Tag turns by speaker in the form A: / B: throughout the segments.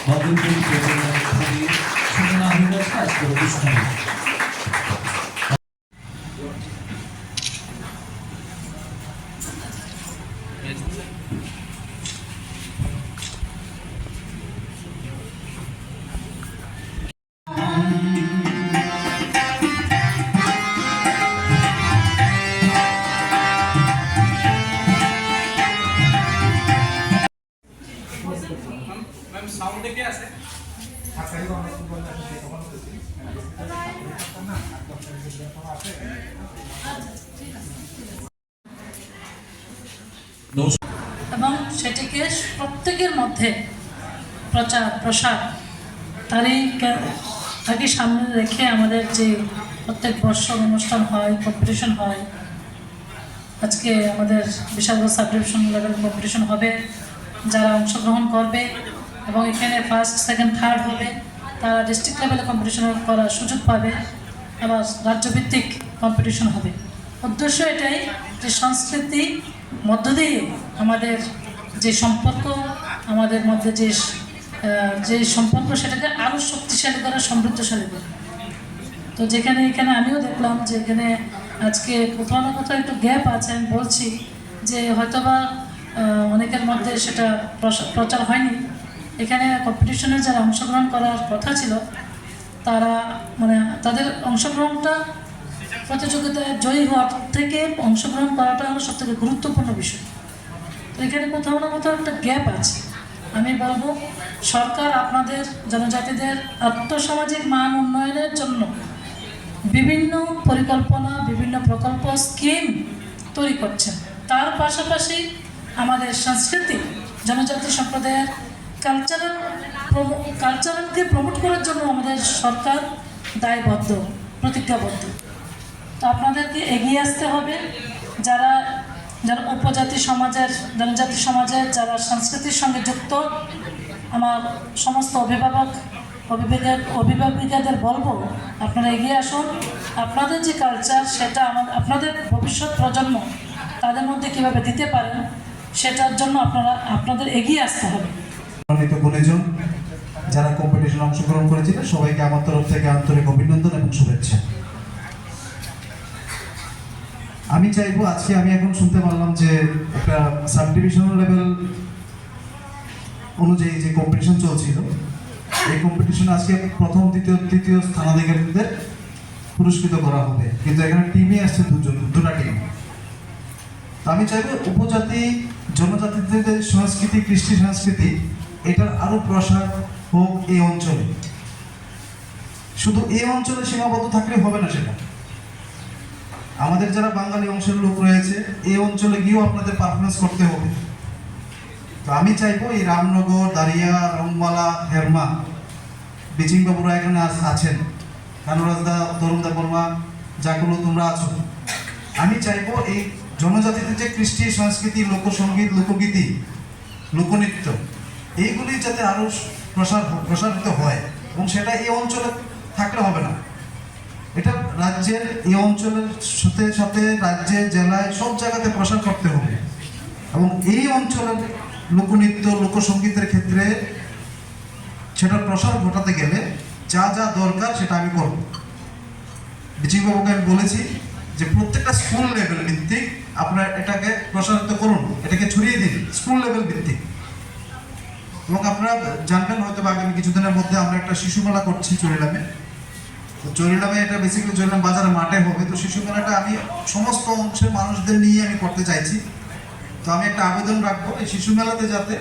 A: বদরপুর উপজেলার খুবই সূচনা হয়ে গেছে আজকের অনুষ্ঠানে।
B: সাউন্ডে কে আছে?
C: এবং সেটিকে প্রত্যেকের মধ্যে প্রচার প্রসার তাকে সামনে রেখে আমাদের যে প্রত্যেক বর্ষর অনুষ্ঠান হয়, কম্পিটিশন হয়। আজকে আমাদের Bishalgarh sub division level competition হবে, যারা অংশগ্রহণ করবে এবং এখানে ফার্স্ট সেকেন্ড থার্ড হবে তারা ডিস্ট্রিক্ট লেভেলে কম্পিটিশন করার সুযোগ পাবে, আবার রাজ্যভিত্তিক কম্পিটিশন হবে। উদ্দেশ্য এটাই যে সংস্কৃতি মধ্য দিয়ে আমাদের যে সম্পর্ক, আমাদের মধ্যে যে সম্পর্ক সেটাকে আরও শক্তিশালী করা, সমৃদ্ধশালী করা। তো এখানে আমিও দেখলাম যে এখানে আজকে কোথাও না কোথাও একটু গ্যাপ আছে। আমি বলছি যে হয়তোবা অনেকের মধ্যে সেটা প্রচার হয়নি। এখানে কম্পিটিশনে যারা অংশগ্রহণ করার কথা ছিল তারা তাদের অংশগ্রহণটা প্রতিযোগিতায় জয়ী হওয়ার থেকে অংশগ্রহণ করাটা হলো সবথেকে গুরুত্বপূর্ণ বিষয়। তো এখানে কোথাও না কোথাও একটা গ্যাপ আছে। আমি বলবো সরকার আপনাদের জনজাতিদের আর্থসামাজিক মান উন্নয়নের জন্য বিভিন্ন পরিকল্পনা, বিভিন্ন প্রকল্প, স্কিম তৈরি করছেন। তার পাশাপাশি আমাদের সংস্কৃতি, জনজাতি সম্প্রদায়ের কালচারালকে প্রমোট করার জন্য আমাদের সরকার দায়বদ্ধ, প্রতিজ্ঞাবদ্ধ। তো আপনাদেরকে এগিয়ে আসতে হবে। যারা উপজাতি সমাজের, জনজাতি সমাজের যারা সংস্কৃতির সঙ্গে যুক্ত, আমার সমস্ত অভিভাবিকাদের বলবো আপনারা এগিয়ে আসুন। আপনাদের যে কালচার সেটা আপনাদের ভবিষ্যৎ প্রজন্ম তাদের মধ্যে কীভাবে দিতে পারেন সেটার জন্য আপনাদের এগিয়ে আসতে হবে।
D: গুণীজন যারা কম্পিটিশনে অংশগ্রহণ করেছিলেন সবাইকে আমার তরফ থেকে আন্তরিক অভিনন্দন এবং শুভেচ্ছা। আমি চাইবো আজকে আমি এখন শুনতে পারলাম যে একটা সাব ডিভিশনাল লেভেল অনুযায়ী যে কম্পিটিশন চলছিল, এই কম্পিটিশনে আজকে প্রথম, দ্বিতীয়, তৃতীয় স্থানাধিকারীদের পুরস্কৃত করা হবে। কিন্তু এখানে টিমই আসছে দুটা টিম। আমি চাইবো উপজাতি জনজাতিদের সংস্কৃতি, কৃষ্টি সংস্কৃতি এটার আরো প্রসার হোক এই অঞ্চলে। শুধু এই অঞ্চলে সীমাবদ্ধ থাকলে হবে না, সেটা আমাদের যারা বাঙালি অংশের লোক রয়েছে এই অঞ্চলে গিয়েও আপনাদের পারফরমেন্স করতে হবে। তো আমি চাইবো এই রামনগর, দারিয়া, রংমালা, হেরমা, বিচিং বাবুরা এখানে আছেন, কানুরাজদা, তরুণদা বর্মা, যাগুলো তোমরা আছো, আমি চাইবো এই জনজাতিদের যে কৃষ্টি সংস্কৃতি, লোকসঙ্গীত, লোকগীতি, লোকনৃত্য এইগুলি যাতে আরো প্রসারিত হয় এবং সেটা এই অঞ্চলে থাকলে হবে না, এটা রাজ্যের এই অঞ্চলের সাথে সাথে রাজ্যে, জেলায় সব জায়গাতে প্রসার করতে হবে। এবং এই অঞ্চলের লোকনৃত্য, লোকসঙ্গীতের ক্ষেত্রে সেটা প্রসার ঘটাতে গেলে যা যা দরকার সেটা আমি করব। বিচিবাবুকে আমি বলেছি যে প্রত্যেকটা স্কুল লেভেল ভিত্তিক আপনারা এটাকে প্রসারিত করুন, এটাকে ছড়িয়ে দিন স্কুল লেভেল ভিত্তিক। এবং আপনারা জানবেন হয়তো আগামী কিছুদিনের মধ্যে আমরা একটা শিশু মেলা করছি চরিলামে। তো চরিলামে এটা বেসিক্যালি চরিলাম বাজারে মাঠে হবে। তো শিশু মেলাটা আমি সমস্ত অংশের মানুষদের নিয়ে আমি করতে চাইছি। তো আমি একটা আবেদন রাখবো এই শিশু মেলাতে যাতে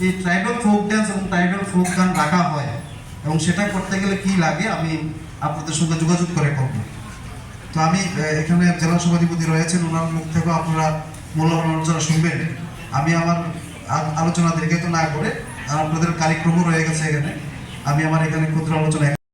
D: এই ট্রাইবাল ফোক ড্যান্স এবং ট্রাইবাল ফোক গান রাখা হয়, এবং সেটা করতে গেলে কি লাগে আমি আপনাদের সঙ্গে যোগাযোগ করে করবো। তো আমি এখানে জেলা সভাধিপতি রয়েছেন, ওনার মুখ থেকেও আপনারা মূল্যবান আলোচনা শুনবেন। আমি আমার আলোচনা দীর্ঘায়িত না করে, আপনাদের কার্যক্রমও রয়ে গেছে এখানে, আমি আমার এখানে ক্ষুদ্র আলোচনা